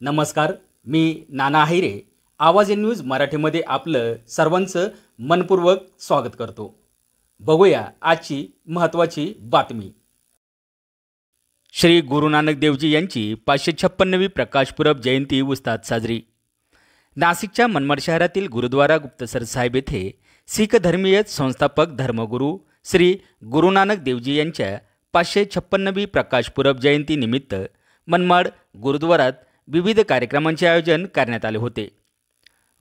नमस्कार, मी नाना आहिरे. आवाज न्यूज मराठीमध्ये आपलं सर्वांचं मनपूर्वक स्वागत करतो. बघूया आजची महत्त्वाची बातमी. श्री गुरु नानक देवजी यांची 556वी प्रकाशपुरब जयंती उत्साहात साजरी. नाशिकच्या मनमाड शहरातील गुरुद्वारा गुप्तसर साहेब येथे शीख धर्मीय संस्थापक धर्मगुरू श्री गुरु नानक देवजी यांच्या 556वी प्रकाशपुरब जयंती निमित्त मनमाड गुरुद्वारात विविध कार्यक्रमांचे आयोजन करण्यात आले होते.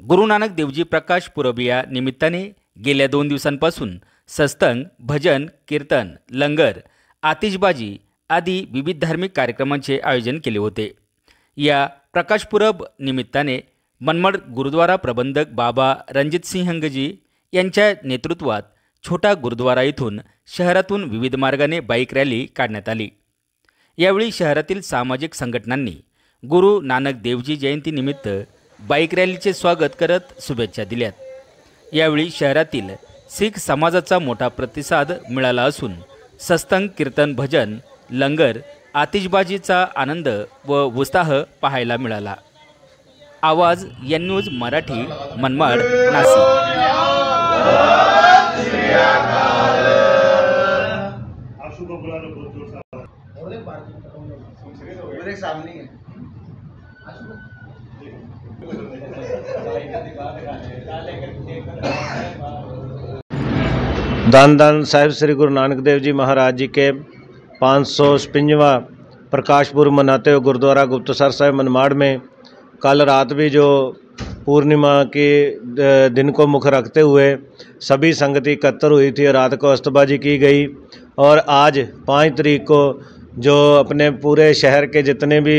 गुरु नानक देवजी प्रकाश पुरब या निमित्ताने गेल्या 2 दिवसांपासून सत्संग, भजन, कीर्तन, लंगर, आतिषबाजी आदी विविध धार्मिक कार्यक्रमांचे आयोजन केले होते. या प्रकाशपुरब निमित्ताने मनमाड गुरुद्वारा प्रबंधक बाबा रणजितसिंहजी यांच्या नेतृत्वात छोटा गुरुद्वारा इथून शहरातून विविध मार्गाने बाईक रॅली काढण्यात आली. यावेळी शहरातील सामाजिक संघटनांनी गुरु नानक देवजी जयंतीनिमित्त बाईक रॅलीचे स्वागत करत शुभेच्छा दिल्यात. यावेळी शहरातील शीख समाजाचा मोठा प्रतिसाद मिळाला असून सत्संग, कीर्तन, भजन, लंगर, आतिषबाजीचा आनंद व उत्साह पाहायला मिळाला. आवाज न्यूज मराठी, मनमाड, नाशिक. दान साहिब श्री गुरु नानक देव जी महाराज जी के 556वां प्रकाश पुरब मनाते हुए गुरुद्वारा गुप्तसर साहिब मनमाड़ में कल रात भी जो पूर्णिमा के दिन को मुख रखते हुए सभी संगति एकत्र हुई थी. रात को अस्तबाजी की गई और आज 5 तारीख को जो अपने पूरे शहर के जितने भी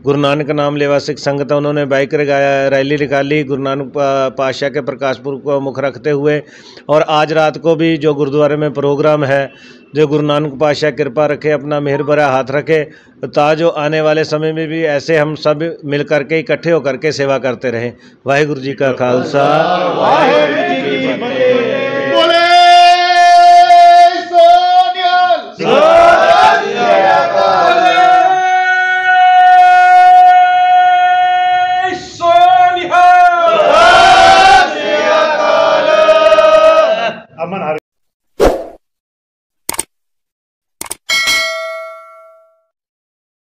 गुरु नानक नाम लेवा सिख संगत है उन्होंने बाइक रैली निकाली गुरु नानक पातशाह के प्रकाशपुर को मुख रखते हुए. और आज रात को भी जो गुरुद्वारे में प्रोग्राम है, जो गुरु नानक पातशाह कृपा रखे, अपना मेहर भरा हाथ रखे, ताजो आने वाले समय में भी ऐसे हम सब मिल करके इकट्ठे होकर के सेवा करते रहें. वाहिगुरु जी का खालसा, वाहिगुरु जी की फतेह.